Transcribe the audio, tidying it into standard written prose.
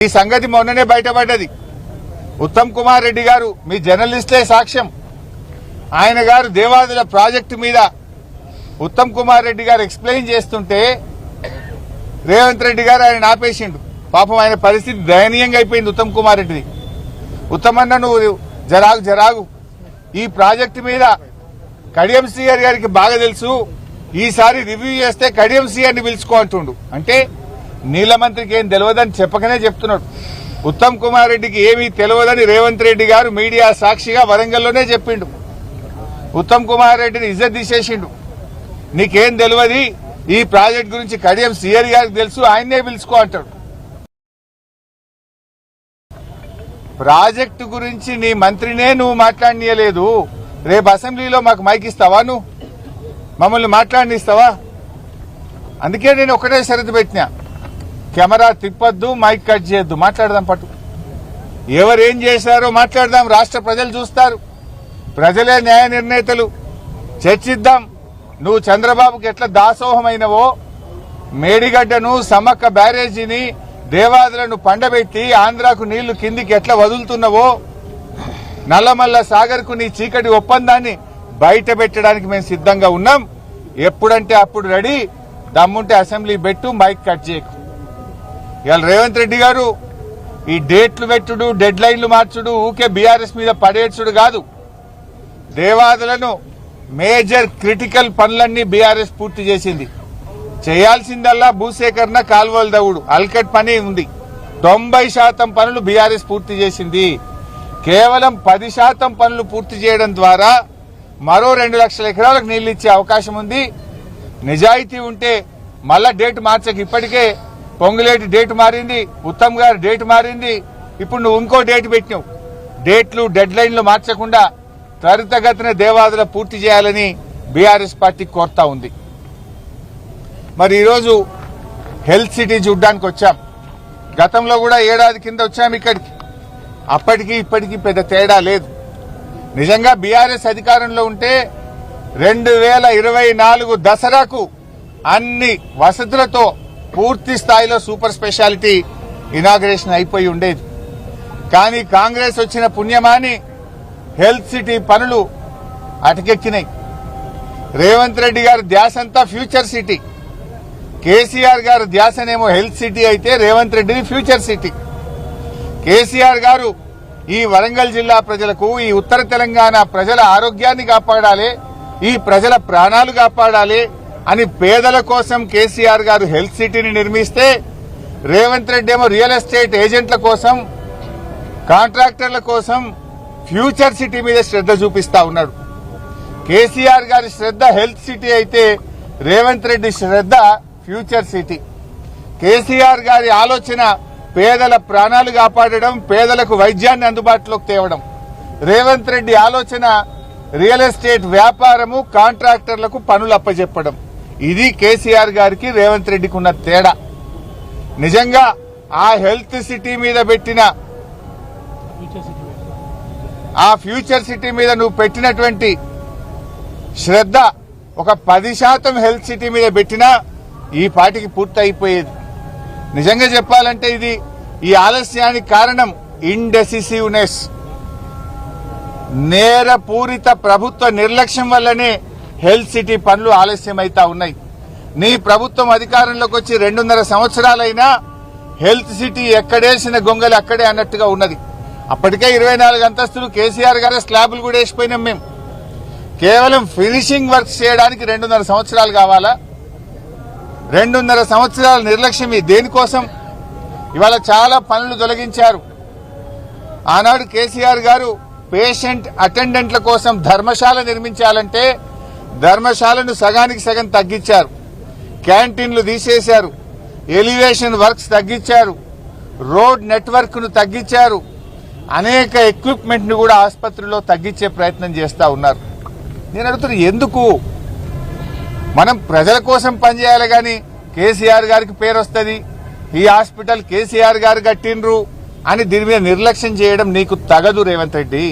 ఈ సంగతి మొన్ననే బయటపడ్డది. ఉత్తమ్ కుమార్ రెడ్డి గారు మీ జర్నలిస్టే సాక్ష్యం. ఆయన గారు దేవాదుల ప్రాజెక్టు మీద ఉత్తమ్ కుమార్ రెడ్డి గారు ఎక్స్ప్లెయిన్ చేస్తుంటే రేవంత్ రెడ్డి గారు ఆయన ఆపేసిండు. పాపం ఆయన పరిస్థితి దయనీయంగా అయిపోయింది ఉత్తమ్ కుమార్ రెడ్డిది. ఉత్తమన్న నువ్వు జరాగు ఈ ప్రాజెక్టు మీద కడియం శ్రీహరి గారికి బాగా తెలుసు, ఈసారి రివ్యూ చేస్తే కడియం శ్రీహరిని పిలుచుకో అంటుండు. అంటే నీళ్ల మంత్రికి ఏం తెలియదని చెప్పకనే చెప్తున్నాడు. ఉత్తమ్ కుమార్ రెడ్డికి ఏమీ తెలియదని రేవంత్ రెడ్డి గారు మీడియా సాక్షిగా వరంగల్లోనే చెప్పిండు. ఉత్తమ్ కుమార్ రెడ్డిని ఇజ్జత్ తీసేసిండు. నీకేం తెలియదు, ఈ ప్రాజెక్ట్ గురించి కడియం శ్రీహరి గారికి తెలుసు, ఆయన్నే పిలుచుకో అంటాడు. ప్రాజెక్టు గురించి నీ మంత్రినే నువ్వు మాట్లాడనీయలేదు. రేపు అసెంబ్లీలో మాకు మైక్ ఇస్తావా? నువ్వు మమ్మల్ని మాట్లాడనిస్తావా? అందుకే నేను ఒకటే షరతు పెట్టినా, కెమెరా తిప్పొద్దు, మైక్ కట్ చేయొద్దు, మాట్లాడదాం. పట్టు ఎవరేం చేశారో మాట్లాడదాం. రాష్ట్ర ప్రజలు చూస్తారు, ప్రజలే న్యాయ నిర్ణేతలు. చర్చిద్దాం. నువ్వు చంద్రబాబుకి ఎట్లా దాసోహమైనవో, మేడిగడ్డను, సమ్మక్క బ్యారేజీని, దేవాదులను పండబెట్టి ఆంధ్రాకు నీళ్లు కిందికి ఎట్లా వదులుతున్నావో, నల్లమల్ల సాగర్ కు నీ చీకటి ఒప్పందాన్ని బయట పెట్టడానికి మేము సిద్ధంగా ఉన్నాం. ఎప్పుడంటే అప్పుడు రెడీ. దమ్ముంటే అసెంబ్లీ పెట్టు, మైక్ కట్ చేయకు. ఇవాళ రేవంత్ రెడ్డి గారు ఈ డేట్లు పెట్టుడు, డెడ్ లైన్లు మార్చుడు, ఊకే బీఆర్ఎస్ మీద పడేడ్చుడు కాదు. దేవాదులను మేజర్ క్రిటికల్ పనులన్నీ బీఆర్ఎస్ పూర్తి చేసింది. చేయాల్సిందల్లా భూసేకరణ, కాల్వలు దవ్వుడు, అల్కట్ పని ఉంది. 90% పనులు బీఆర్ఎస్ పూర్తి చేసింది. కేవలం 10% పనులు పూర్తి చేయడం ద్వారా మరో 2 లక్షల ఎకరాలకు నీళ్లు ఇచ్చే అవకాశం ఉంది. నిజాయితీ ఉంటే మళ్ళా డేట్ మార్చక, ఇప్పటికే పొంగులేటి డేట్ మారింది, ఉత్తమ్ గారు డేట్ మారింది, ఇప్పుడు నువ్వు ఇంకో డేట్ పెట్టినావు. డేట్లు, డెడ్ లైన్లు మార్చకుండా త్వరితగతిన దేవాదుల పూర్తి చేయాలని బీఆర్ఎస్ పార్టీ కోరుతా ఉంది. మరి ఈరోజు హెల్త్ సిటీ చూడ్డానికి వచ్చాం. గతంలో కూడా ఏడాది కింద వచ్చాం ఇక్కడికి. అప్పటికి ఇప్పటికీ పెద్ద తేడా లేదు. నిజంగా బీఆర్ఎస్ అధికారంలో ఉంటే 2024 దసరాకు అన్ని వసతులతో పూర్తి స్థాయిలో సూపర్ స్పెషాలిటీ ఇనాగరేషన్ అయిపోయి ఉండేది. కానీ కాంగ్రెస్ వచ్చిన పుణ్యమాని హెల్త్ సిటీ పనులు అటకెక్కినాయి. రేవంత్ రెడ్డి గారి ధ్యాసంతా ఫ్యూచర్ సిటీ. కేసీఆర్ గారు ధ్యాసనేమో హెల్త్ సిటీ అయితే, రేవంత్ రెడ్డిని ఫ్యూచర్ సిటీ. కేసీఆర్ గారు ఈ వరంగల్ జిల్లా ప్రజలకు, ఈ ఉత్తర తెలంగాణ ప్రజల ఆరోగ్యాన్ని కాపాడాలి, ఈ ప్రజల ప్రాణాలు కాపాడాలి అని పేదల కోసం కేసీఆర్ గారు హెల్త్ సిటీని నిర్మిస్తే, రేవంత్ రెడ్డి ఏమో రియల్ ఎస్టేట్ ఏజెంట్ల కోసం, కాంట్రాక్టర్ల కోసం ఫ్యూచర్ సిటీ మీద శ్రద్ధ చూపిస్తా ఉన్నాడు. కేసీఆర్ గారి శ్రద్ధ హెల్త్ సిటీ అయితే, రేవంత్ రెడ్డి శ్రద్ధ ఫ్యూచర్ సిటీ. కేసీఆర్ గారి ఆలోచన పేదల ప్రాణాలు కాపాడడం, పేదలకు వైద్యాన్ని అందుబాటులోకి తేవడం. రేవంత్ రెడ్డి ఆలోచన రియల్ ఎస్టేట్ వ్యాపారము, కాంట్రాక్టర్లకు పనులు అప్పచెప్పడం. ఇది కేసీఆర్ గారికి రేవంత్ రెడ్డికి ఉన్న తేడా. నిజంగా ఆ హెల్త్ సిటీ మీద పెట్టిన, ఆ ఫ్యూచర్ సిటీ మీద నువ్వు పెట్టినటువంటి శ్రద్ధ ఒక 10% హెల్త్ సిటీ మీద పెట్టినా ఈ పాటికి పూర్తి అయిపోయేది. నిజంగా చెప్పాలంటే ఇది ఈ ఆలస్యానికి కారణం ఇండెసిసివ్నెస్, నేరపూరిత ప్రభుత్వ నిర్లక్ష్యం వల్లనే హెల్త్ సిటీ పనులు ఆలస్యమైతా ఉన్నాయి. నీ ప్రభుత్వం అధికారంలోకి వచ్చి 2.5 సంవత్సరాలైనా హెల్త్ సిటీ ఎక్కడేసిన గొంగలి అక్కడే అన్నట్టుగా ఉన్నది. అప్పటికే 24 అంతస్తులు కేసీఆర్ గారి స్లాబులు కూడా వేసిపోయినాం మేము. కేవలం ఫినిషింగ్ వర్క్స్ చేయడానికి 2.5 సంవత్సరాలు కావాలా? 2.5 సంవత్సరాల నిర్లక్ష్యం దేనికోసం? ఇవాళ చాలా పనులు తొలగించారు. ఆనాడు కేసీఆర్ గారు పేషెంట్ అటెండెంట్ల కోసం ధర్మశాల నిర్మించాలంటే ధర్మశాలను సగానికి సగం తగ్గించారు. క్యాంటీన్లు తీసేశారు, ఎలివేషన్ వర్క్స్ తగ్గించారు, రోడ్ నెట్వర్క్ ను తగ్గించారు, అనేక ఎక్విప్మెంట్ ను కూడా ఆసుపత్రిలో తగ్గించే ప్రయత్నం చేస్తా ఉన్నారు. నేను అడుగుతున్నా, ఎందుకు? మనం ప్రజల కోసం పనిచేయాలి గాని కేసీఆర్ గారికి పేరు వస్తుంది, ఈ హాస్పిటల్ కేసీఆర్ గారు కట్టిండ్రు అని దీని మీద నిర్లక్ష్యం చేయడం నీకు తగదు రేవంత్ రెడ్డి.